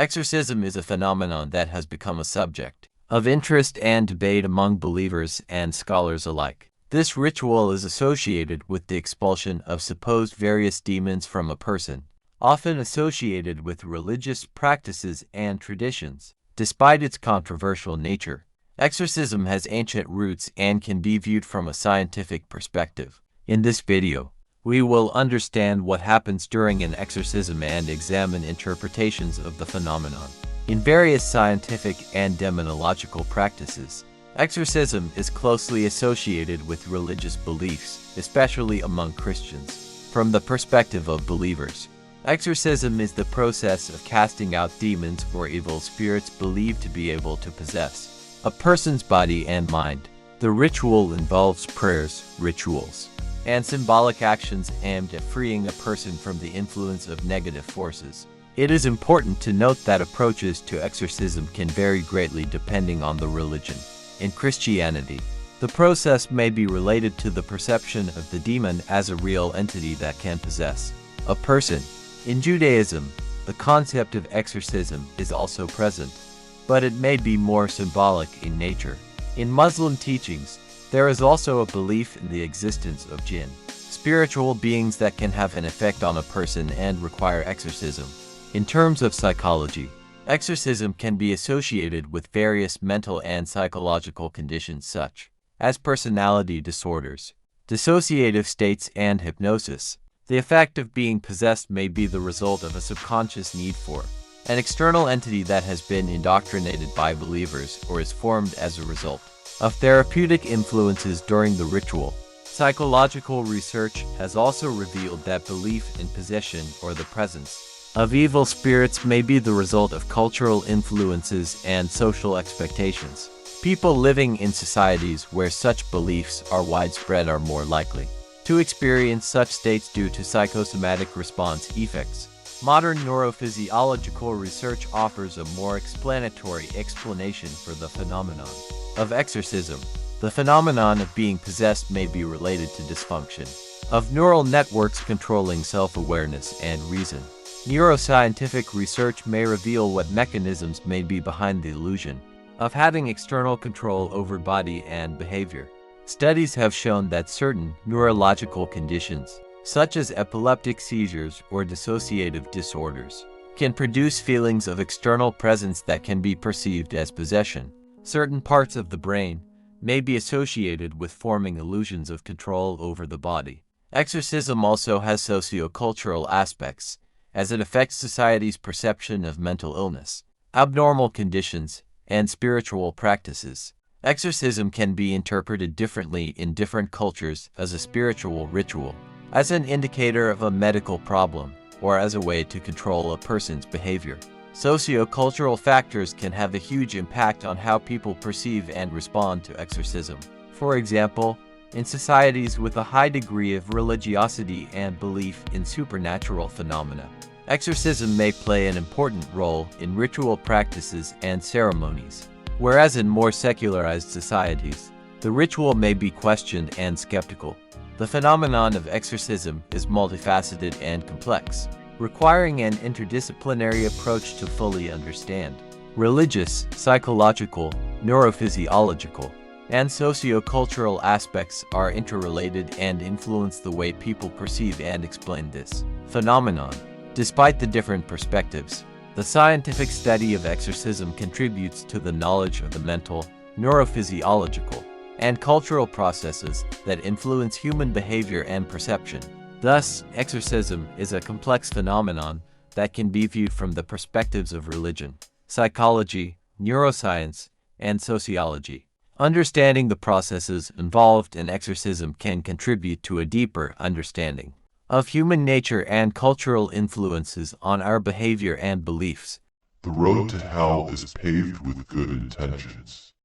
Exorcism is a phenomenon that has become a subject of interest and debate among believers and scholars alike. This ritual is associated with the expulsion of supposed various demons from a person, often associated with religious practices and traditions. Despite its controversial nature, exorcism has ancient roots and can be viewed from a scientific perspective. In this video, we will understand what happens during an exorcism and examine interpretations of the phenomenon. In various scientific and demonological practices, exorcism is closely associated with religious beliefs, especially among Christians. From the perspective of believers, exorcism is the process of casting out demons or evil spirits believed to be able to possess a person's body and mind. The ritual involves prayers, rituals, and symbolic actions aimed at freeing a person from the influence of negative forces. It is important to note that approaches to exorcism can vary greatly depending on the religion. In Christianity, the process may be related to the perception of the demon as a real entity that can possess a person. In Judaism, the concept of exorcism is also present, but it may be more symbolic in nature. In Muslim teachings, there is also a belief in the existence of jinn, spiritual beings that can have an effect on a person and require exorcism. In terms of psychology, exorcism can be associated with various mental and psychological conditions such as personality disorders, dissociative states, and hypnosis. The effect of being possessed may be the result of a subconscious need for an external entity that has been indoctrinated by believers or is formed as a result of therapeutic influences during the ritual. Psychological research has also revealed that belief in possession or the presence of evil spirits may be the result of cultural influences and social expectations. People living in societies where such beliefs are widespread are more likely to experience such states due to psychosomatic response effects. Modern neurophysiological research offers a more explanatory explanation for the phenomenon of exorcism. The phenomenon of being possessed may be related to dysfunction of neural networks controlling self-awareness and reason. Neuroscientific research may reveal what mechanisms may be behind the illusion of having external control over body and behavior. Studies have shown that certain neurological conditions, such as epileptic seizures or dissociative disorders, can produce feelings of external presence that can be perceived as possession. Certain parts of the brain may be associated with forming illusions of control over the body. Exorcism also has sociocultural aspects, as it affects society's perception of mental illness, abnormal conditions, and spiritual practices. Exorcism can be interpreted differently in different cultures as a spiritual ritual, as an indicator of a medical problem, or as a way to control a person's behavior. Sociocultural factors can have a huge impact on how people perceive and respond to exorcism. For example, in societies with a high degree of religiosity and belief in supernatural phenomena, exorcism may play an important role in ritual practices and ceremonies, whereas in more secularized societies, the ritual may be questioned and skeptical. The phenomenon of exorcism is multifaceted and complex, requiring an interdisciplinary approach to fully understand. Religious, psychological, neurophysiological, and sociocultural aspects are interrelated and influence the way people perceive and explain this phenomenon. Despite the different perspectives, the scientific study of exorcism contributes to the knowledge of the mental, neurophysiological, and cultural processes that influence human behavior and perception. Thus, exorcism is a complex phenomenon that can be viewed from the perspectives of religion, psychology, neuroscience, and sociology. Understanding the processes involved in exorcism can contribute to a deeper understanding of human nature and cultural influences on our behavior and beliefs. The road to hell is paved with good intentions.